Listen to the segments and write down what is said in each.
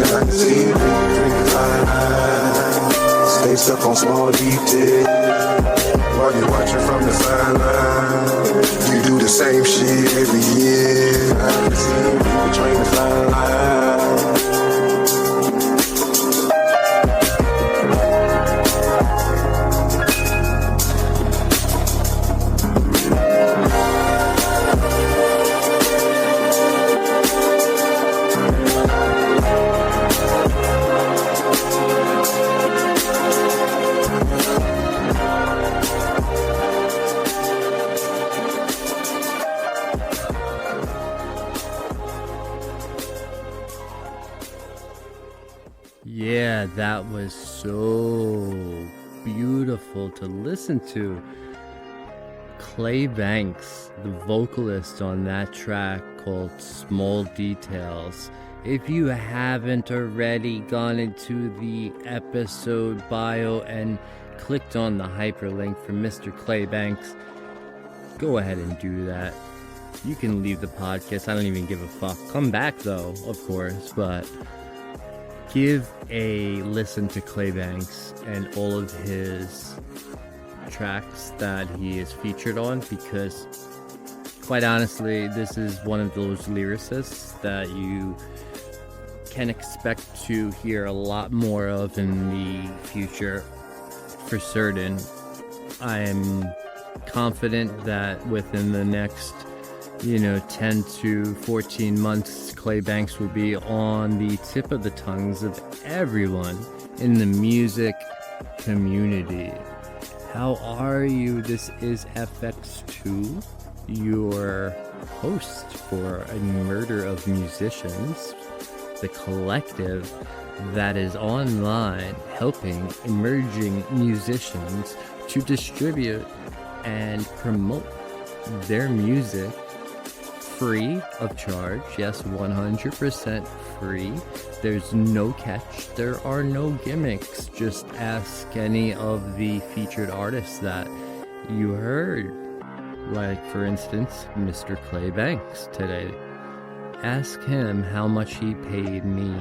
I can see you drinking fine. Stay stuck on small details while you're watching from the sideline. You do the same shit every year. I can see you between the fine lines. Yeah, that was so beautiful to listen to. Clay Banks, the vocalist on that track called Small Details. If you haven't already gone into the episode bio and clicked on the hyperlink for Mr. Clay Banks, go ahead and do that. You can leave the podcast. I don't even give a fuck. Come back though, of course, but give a listen to Clay Banks and all of his tracks that he is featured on, because quite honestly, this is one of those lyricists that you can expect to hear a lot more of in the future for certain. I am confident that within the next 10 to 14 months, Clay Banks will be on the tip of the tongues of everyone in the music community. How are you? This is FX2, your host for A Murder of Musicians, the collective that is online helping emerging musicians to distribute and promote their music free of charge. Yes, 100% free. There's no catch. There are no gimmicks. Just ask any of the featured artists that you heard. Like, for instance, Mr. Clay Banks today. Ask him how much he paid me,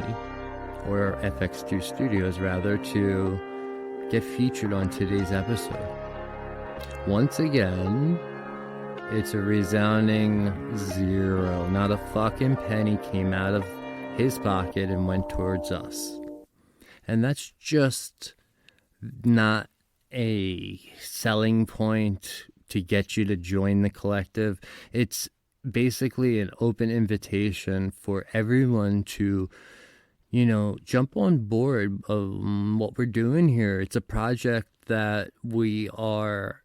or FX2 Studios rather, to get featured on today's episode. Once again, it's a resounding zero. Not a fucking penny came out of his pocket and went towards us. And that's just not a selling point to get you to join the collective. It's basically an open invitation for everyone to, jump on board of what we're doing here. It's a project that we are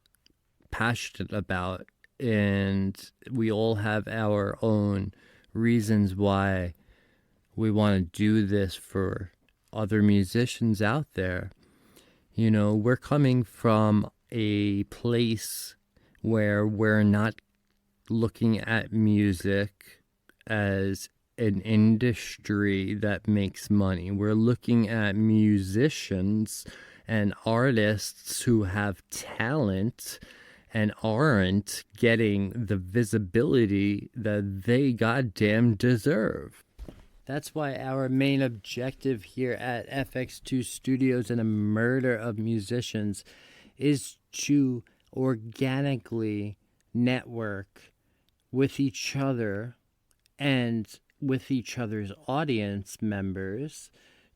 passionate about, and we all have our own reasons why we want to do this for other musicians out there. We're coming from a place where we're not looking at music as an industry that makes money. We're looking at musicians and artists who have talent and aren't getting the visibility that they goddamn deserve. That's why our main objective here at FX2 Studios and A Murder of Musicians is to organically network with each other and with each other's audience members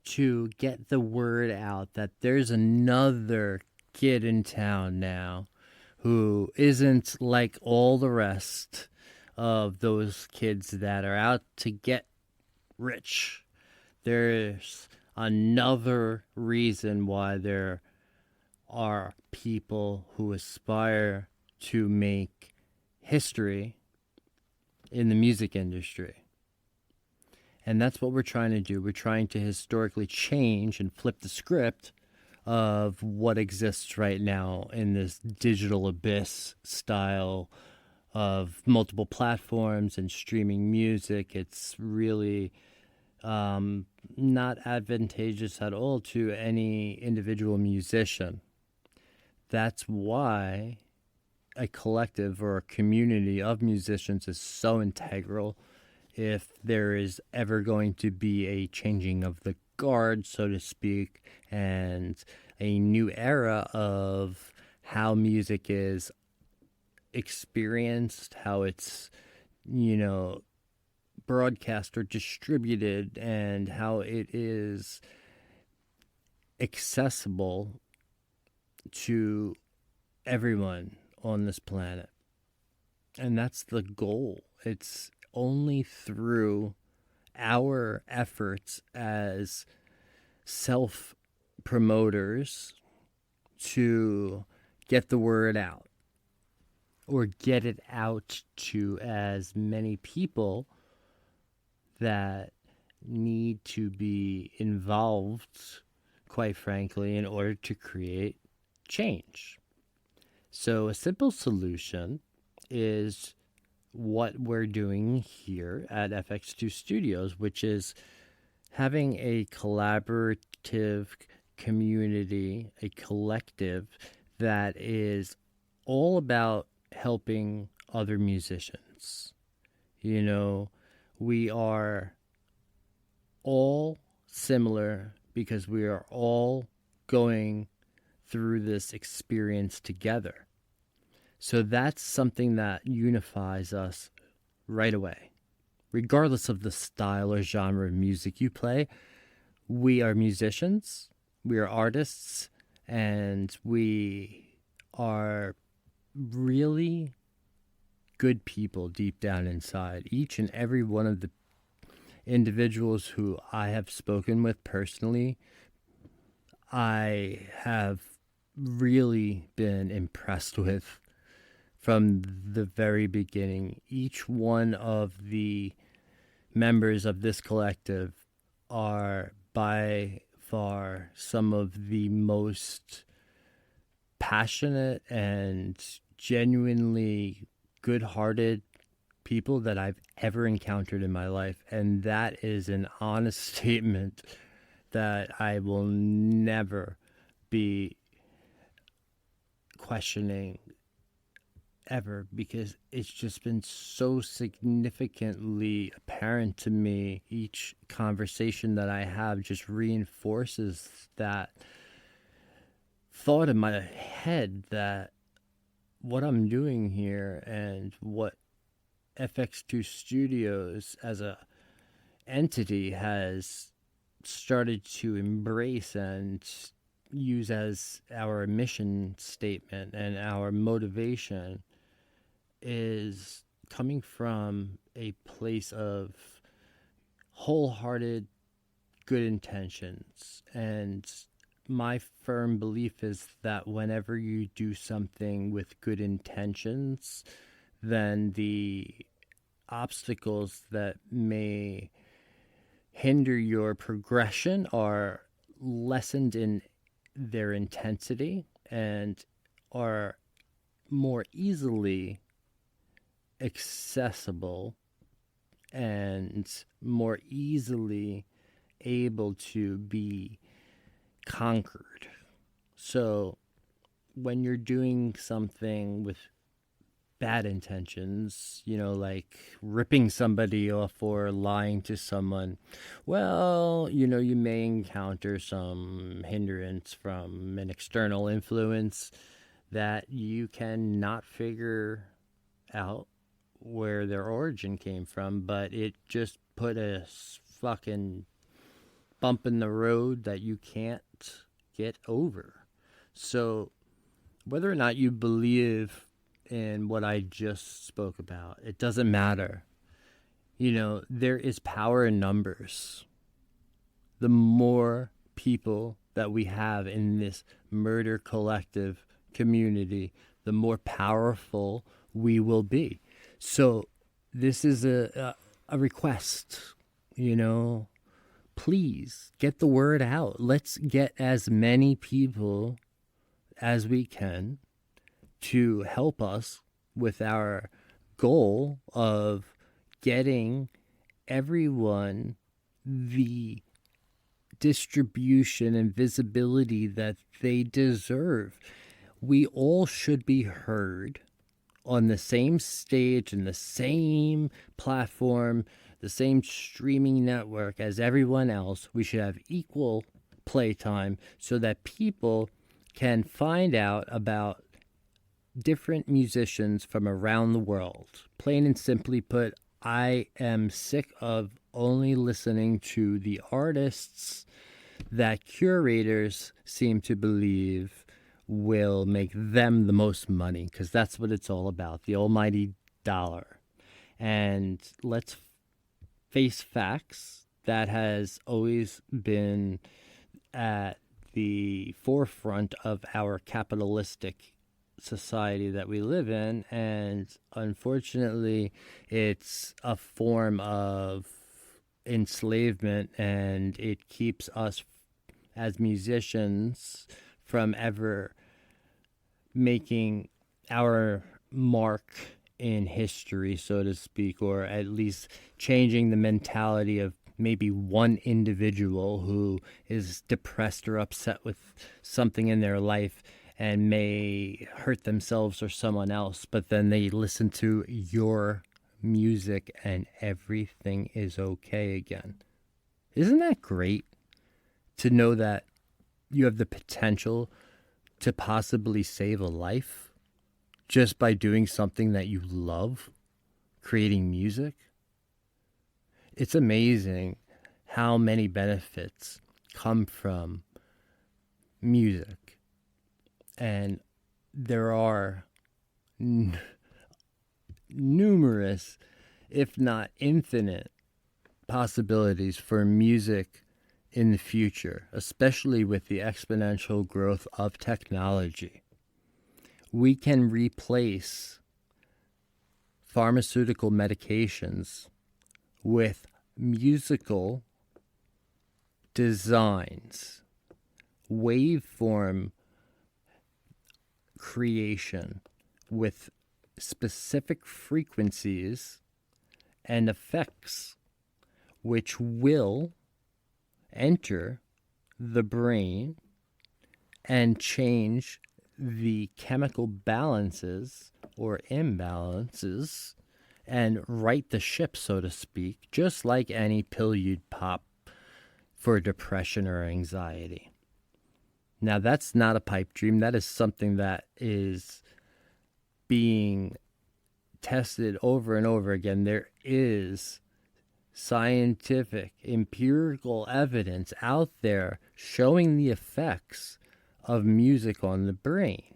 to get the word out that there's another kid in town now who isn't like all the rest of those kids that are out to get rich. There's another reason why there are people who aspire to make history in the music industry. And that's what we're trying to do. We're trying to historically change and flip the script of what exists right now in this digital abyss style of multiple platforms and streaming music. It's really not advantageous at all to any individual musician. That's why a collective or a community of musicians is so integral if there is ever going to be a changing of the guard, so to speak, and a new era of how music is experienced, how it's, broadcast or distributed, and how it is accessible to everyone on this planet. And that's the goal. It's only through our efforts as self promoters to get the word out, or get it out to as many people that need to be involved, quite frankly, in order to create change. So a simple solution is what we're doing here at FX2 Studios, which is having a collaborative community, a collective that is all about helping other musicians. We are all similar because we are all going through this experience together. So that's something that unifies us right away. Regardless of the style or genre of music you play, we are musicians, we are artists, and we are really good people deep down inside. Each and every one of the individuals who I have spoken with personally, I have really been impressed with from the very beginning. Each one of the members of this collective are by far some of the most passionate and genuinely good-hearted people that I've ever encountered in my life. And that is an honest statement that I will never be questioning ever, because it's just been so significantly apparent to me. Each conversation that I have just reinforces that thought in my head, that what I'm doing here and what FX2 Studios as a entity has started to embrace and use as our mission statement and our motivation is coming from a place of wholehearted good intentions. And my firm belief is that whenever you do something with good intentions, then the obstacles that may hinder your progression are lessened in their intensity and are more easily accessible and more easily able to be conquered. So when you're doing something with bad intentions, like ripping somebody off or lying to someone, well, you may encounter some hindrance from an external influence that you cannot figure out where their origin came from, but it just put a fucking bump in the road that you can't get over. So whether or not you believe in what I just spoke about, it doesn't matter. There is power in numbers. The more people that we have in this murder collective community, the more powerful we will be. So this is a request, please get the word out. Let's get as many people as we can to help us with our goal of getting everyone the distribution and visibility that they deserve. We all should be heard on the same stage and the same platform the same streaming network as everyone else. We should have equal playtime so that people can find out about different musicians from around the world. Plain and simply put, I am sick of only listening to the artists that curators seem to believe will make them the most money, because that's what it's all about, the almighty dollar. And let's face facts, that has always been at the forefront of our capitalistic society that we live in, and unfortunately it's a form of enslavement, and it keeps us as musicians from ever making our mark in history, so to speak, or at least changing the mentality of maybe one individual who is depressed or upset with something in their life and may hurt themselves or someone else, but then they listen to your music and everything is okay again. Isn't that great to know that you have the potential to possibly save a life just by doing something that you love, creating music? It's amazing how many benefits come from music. And there are numerous, if not infinite, possibilities for music in the future, especially with the exponential growth of technology. We can replace pharmaceutical medications with musical designs, waveform creation with specific frequencies and effects which will enter the brain and change the chemical balances or imbalances and right the ship, so to speak, just like any pill you'd pop for depression or anxiety. Now, that's not a pipe dream. That is something that is being tested over and over again. There is scientific, empirical evidence out there showing the effects of music on the brain.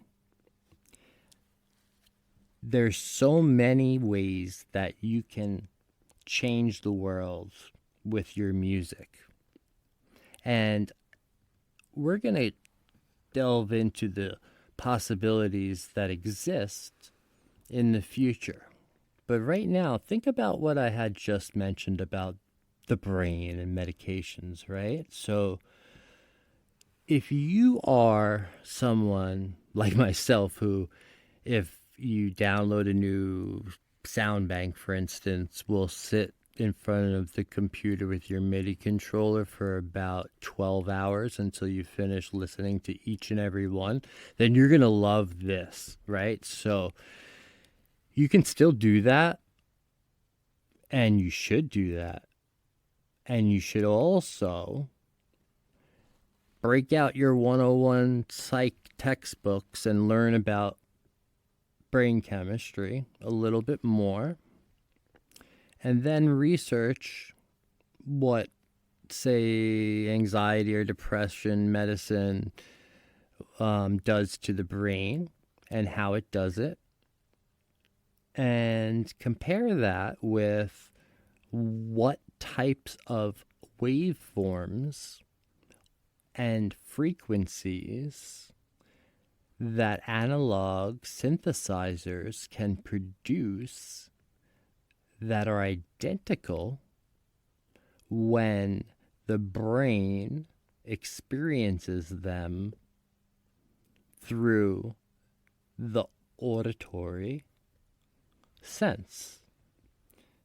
There's so many ways that you can change the world with your music. And we're going to delve into the possibilities that exist in the future. But right now, think about what I had just mentioned about the brain and medications, right? So if you are someone like myself who, if you download a new sound bank, for instance, will sit in front of the computer with your MIDI controller for about 12 hours until you finish listening to each and every one, then you're going to love this, right? So you can still do that, and you should do that. And you should also break out your 101 psych textbooks and learn about brain chemistry a little bit more. And then research what, say, anxiety or depression medicine does to the brain and how it does it. And compare that with what types of waveforms and frequencies that analog synthesizers can produce that are identical when the brain experiences them through the auditory sense.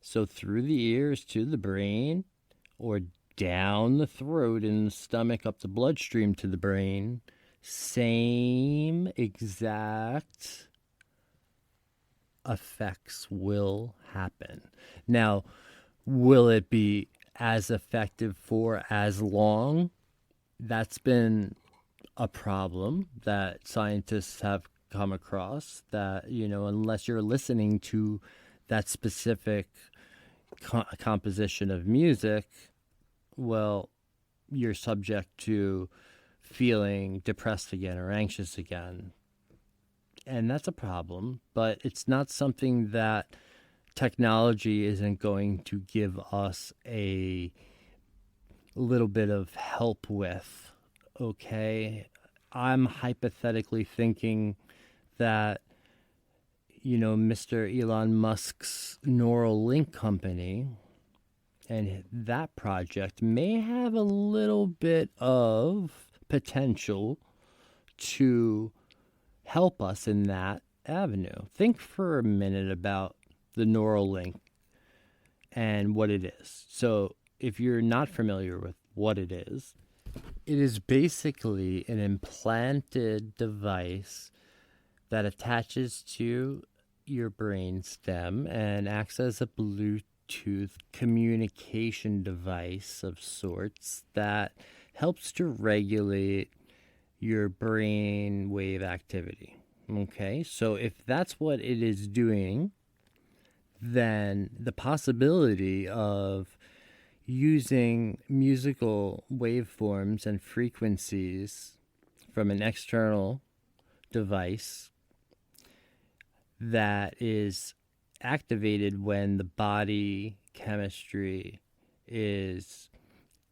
So through the ears to the brain, or down the throat and the stomach up the bloodstream to the brain, same exact effects will happen. Now, Will it be as effective for as long? That's been a problem that scientists have come across, that, unless you're listening to that specific composition of music, well, you're subject to feeling depressed again or anxious again. And that's a problem, but it's not something that technology isn't going to give us a little bit of help with. Okay, I'm hypothetically thinking that, Mr. Elon Musk's Neuralink company and that project may have a little bit of potential to help us in that avenue. Think for a minute about the Neuralink and what it is. So, if you're not familiar with what it is basically an implanted device that attaches to your brain stem and acts as a Bluetooth communication device of sorts that helps to regulate your brain wave activity. Okay, so if that's what it is doing, then the possibility of using musical waveforms and frequencies from an external device that is activated when the body chemistry is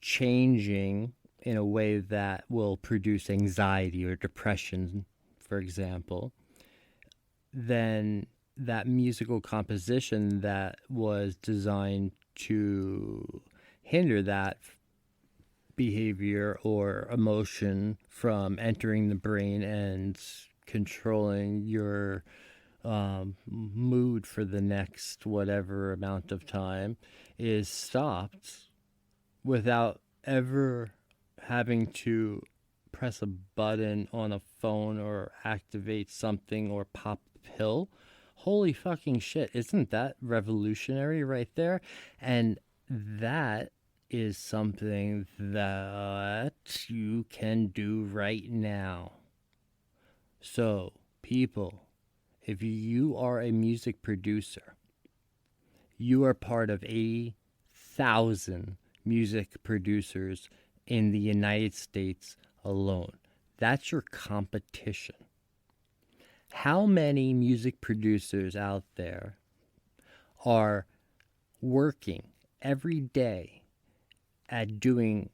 changing in a way that will produce anxiety or depression, for example, then that musical composition that was designed to hinder that behavior or emotion from entering the brain and controlling your mood for the next whatever amount of time is stopped without ever having to press a button on a phone or activate something or pop a pill. Holy fucking shit, isn't that revolutionary right there? And that is something that you can do right now. So, people, if you are a music producer, you are part of 80,000 music producers in the United States alone. That's your competition. How many music producers out there are working every day at doing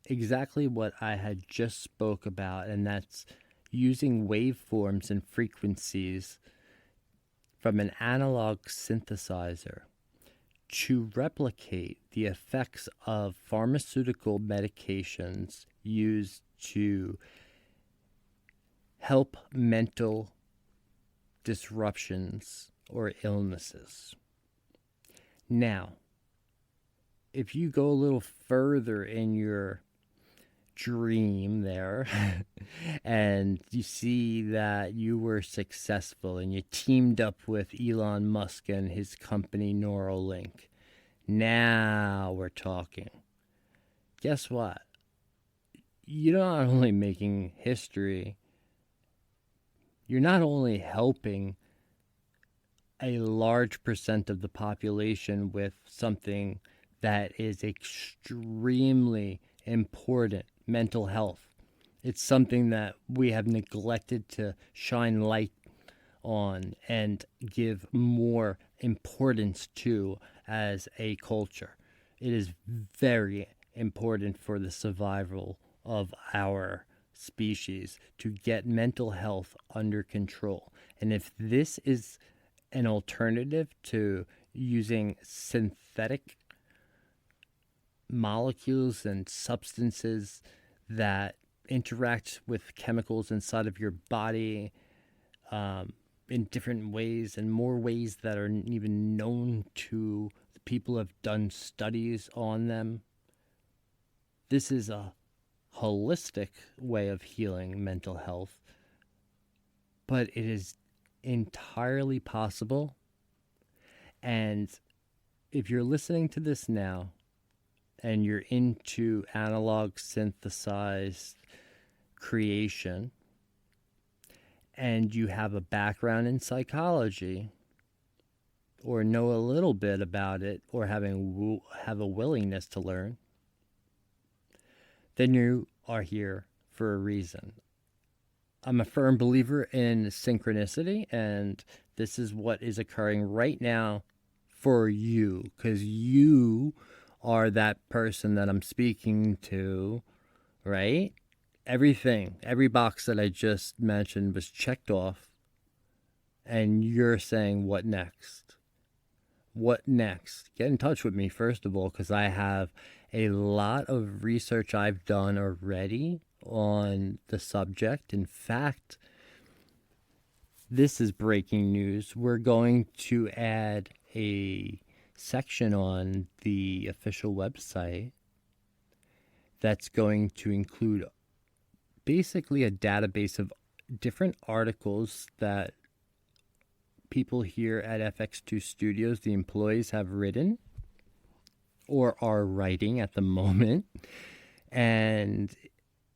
exactly what I had just spoke about, and that's using waveforms and frequencies from an analog synthesizer to replicate the effects of pharmaceutical medications used to help mental disruptions or illnesses. Now, if you go a little further in your dream there and you see that you were successful and you teamed up with Elon Musk and his company Neuralink, now we're talking. Guess what? You're not only making history, you're not only helping a large percent of the population with something that is extremely important, mental health. It's something that we have neglected to shine light on and give more importance to as a culture. It is very important for the survival of our species to get mental health under control. And if this is an alternative to using synthetic molecules and substances that interact with chemicals inside of your body in different ways and more ways that are even known to people who have done studies on them. This is a holistic way of healing mental health, but it is entirely possible, and if you're listening to this now and you're into analog synthesized creation and you have a background in psychology or know a little bit about it or have a willingness to learn, then you are here for a reason. I'm a firm believer in synchronicity, and this is what is occurring right now for you, because you are that person that I'm speaking to, right? Everything, every box that I just mentioned was checked off, and you're saying, what next? What next? Get in touch with me, first of all, because I have a lot of research I've done already on the subject. In fact, this is breaking news. We're going to add a section on the official website that's going to include basically a database of different articles that people here at FX2 Studios, the employees, have written or are writing at the moment. And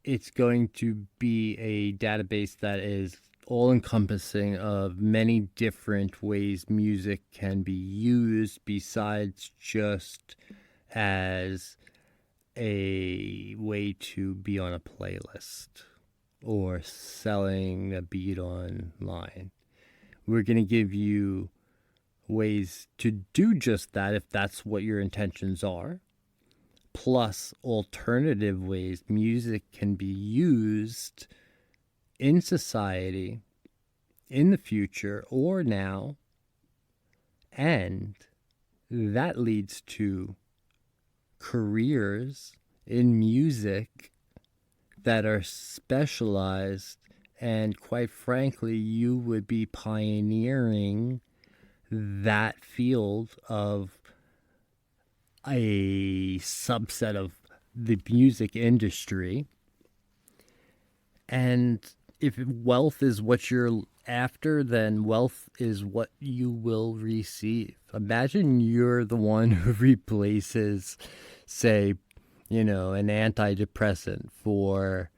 it's going to be a database that is all-encompassing of many different ways music can be used besides just as a way to be on a playlist or selling a beat online. We're going to give you ways to do just that if that's what your intentions are, plus alternative ways music can be used in society, in the future, or now. And that leads to careers in music that are specialized, and quite frankly, you would be pioneering that field of a subset of the music industry. And if wealth is what you're after, then wealth is what you will receive. Imagine you're the one who replaces, say, an antidepressant for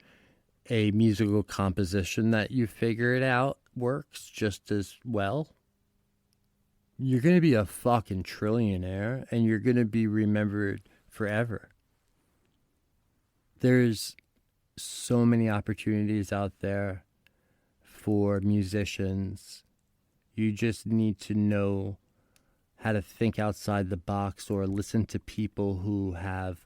a musical composition that you figured out works just as well. You're going to be a fucking trillionaire, and you're going to be remembered forever. There's so many opportunities out there for musicians. You just need to know how to think outside the box or listen to people who have,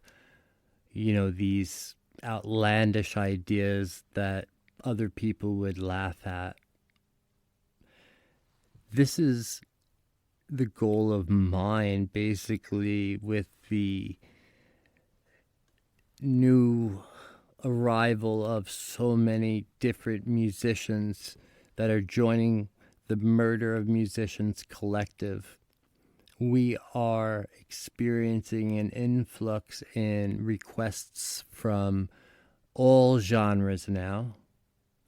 these outlandish ideas that other people would laugh at. This is the goal of mine, basically, with the new arrival of so many different musicians that are joining the Murder of Musicians collective. We are experiencing an influx in requests from all genres now,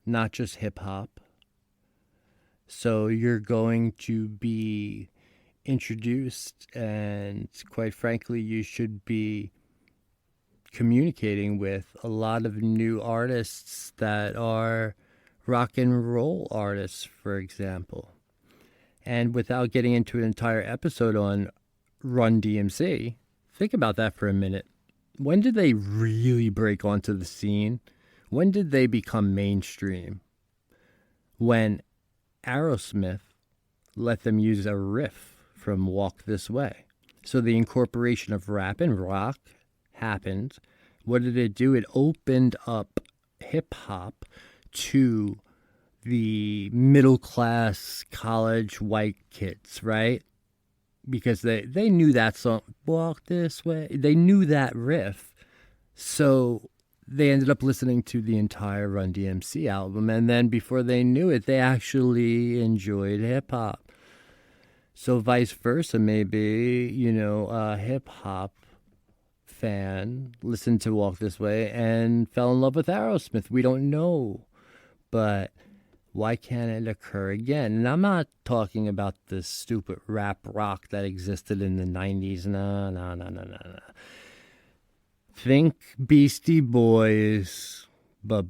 not just hip-hop. So you're going to be introduced, and quite frankly, you should be communicating with a lot of new artists that are rock and roll artists, for example. And without getting into an entire episode on Run DMC, think about that for a minute. When did they really break onto the scene? When did they become mainstream? When Aerosmith let them use a riff from Walk This Way. So the incorporation of rap and rock happened. What did it do? It opened up hip-hop to the middle-class college white kids, right? Because they knew that song, Walk This Way. They knew that riff. So they ended up listening to the entire Run DMC album. And then before they knew it, they actually enjoyed hip-hop. So vice versa, maybe, a hip-hop fan listened to Walk This Way and fell in love with Aerosmith. We don't know. But why can't it occur again? And I'm not talking about the stupid rap rock that existed in the 90s. No, no, no, no, no, no. Think Beastie Boys, but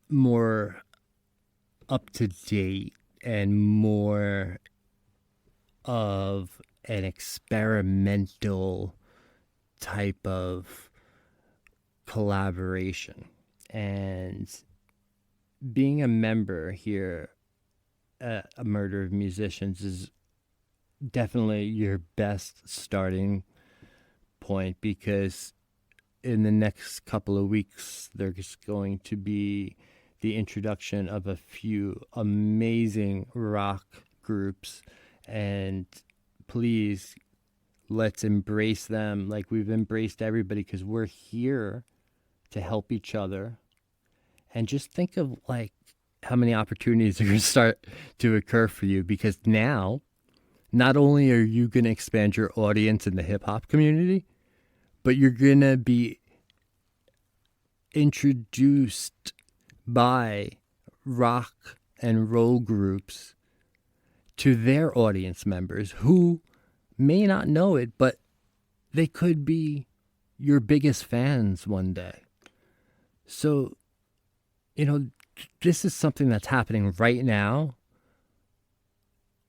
more up to date and more of an experimental type of collaboration. And being a member here at A Murder of Musicians is definitely your best starting point, because in the next couple of weeks there's going to be the introduction of a few amazing rock groups, and please, let's embrace them like we've embraced everybody, because we're here to help each other. And just think of like how many opportunities are going to start to occur for you, because now not only are you going to expand your audience in the hip hop community, but you're going to be introduced by rock and roll groups to their audience members who may not know it, but they could be your biggest fans one day. So, this is something that's happening right now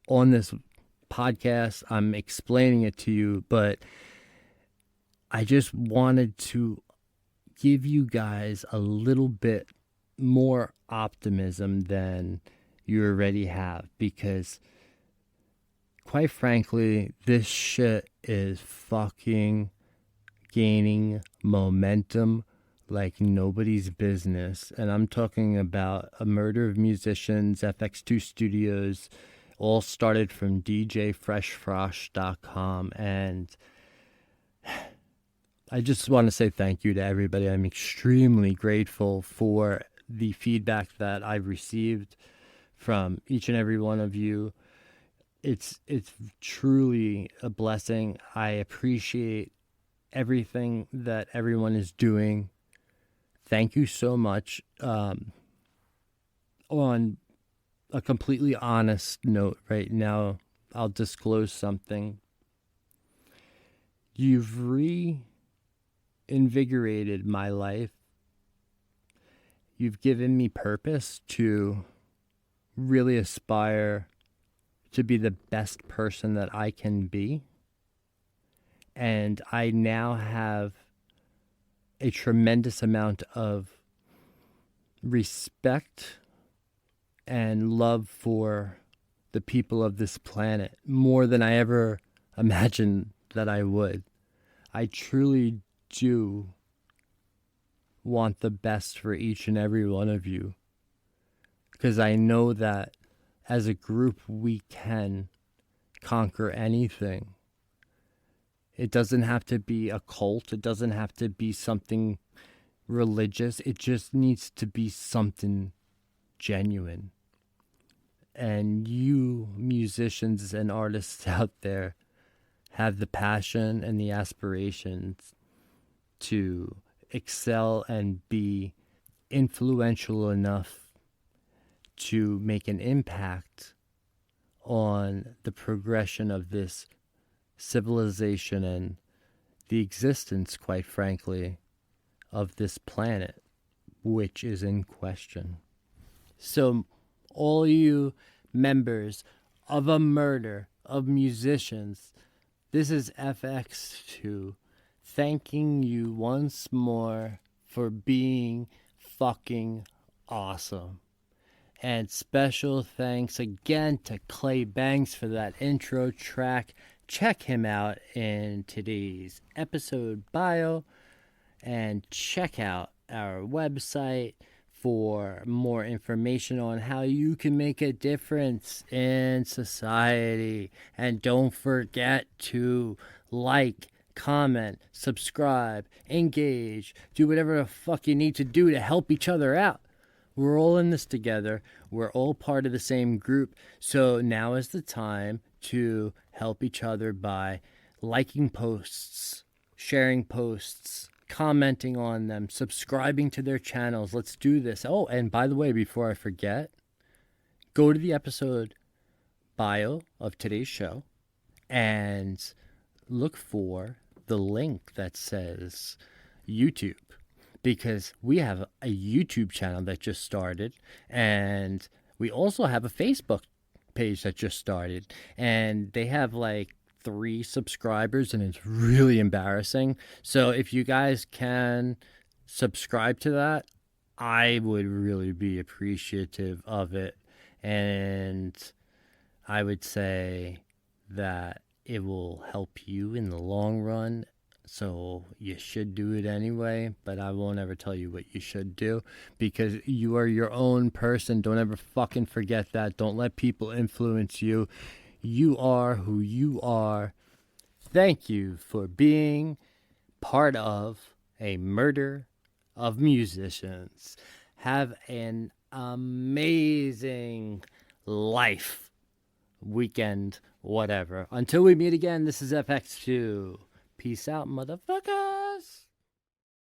on this podcast. I'm explaining it to you, but I just wanted to give you guys a little bit more optimism than you already have, because quite frankly, this shit is fucking gaining momentum like nobody's business. And I'm talking about A Murder of Musicians, FX2 Studios, all started from DJFreshFrosh.com. And I just want to say thank you to everybody. I'm extremely grateful for the feedback that I've received from each and every one of you. It's truly a blessing. I appreciate everything that everyone is doing. Thank you so much. On a completely honest note right now, I'll disclose something. You've reinvigorated my life. You've given me purpose to really aspire to be the best person that I can be. And I now have a tremendous amount of respect and love for the people of this planet, more than I ever imagined that I would. I truly do want the best for each and every one of you, because I know that as a group we can conquer anything. It doesn't have to be a cult. It doesn't have to be something religious. It just needs to be something genuine. And you musicians and artists out there have the passion and the aspirations to excel and be influential enough to make an impact on the progression of this civilization and the existence, quite frankly, of this planet, which is in question. So all you members of A Murder of Musicians, this is FX2 thanking you once more for being fucking awesome. And special thanks again to Clay Banks for that intro track. Check him out in today's episode bio, and check out our website for more information on how you can make a difference in society. And don't forget to like, comment, subscribe, engage, do whatever the fuck you need to do to help each other out. We're all in this together. We're all part of the same group. So now is the time to help each other by liking posts, sharing posts, commenting on them, subscribing to their channels. Let's do this. Oh, and by the way, before I forget, go to the episode bio of today's show and look for the link that says YouTube, because we have a YouTube channel that just started, and we also have a Facebook page that just started, and they have like 3 subscribers, and it's really embarrassing. So if you guys can subscribe to that, I would really be appreciative of it. And I would say that it will help you in the long run. So you should do it anyway, but I won't ever tell you what you should do, because you are your own person. Don't ever fucking forget that. Don't let people influence you. You are who you are. Thank you for being part of a murder of musicians. Have an amazing life, weekend, whatever. Until we meet again, this is FX2. Peace out, motherfuckers.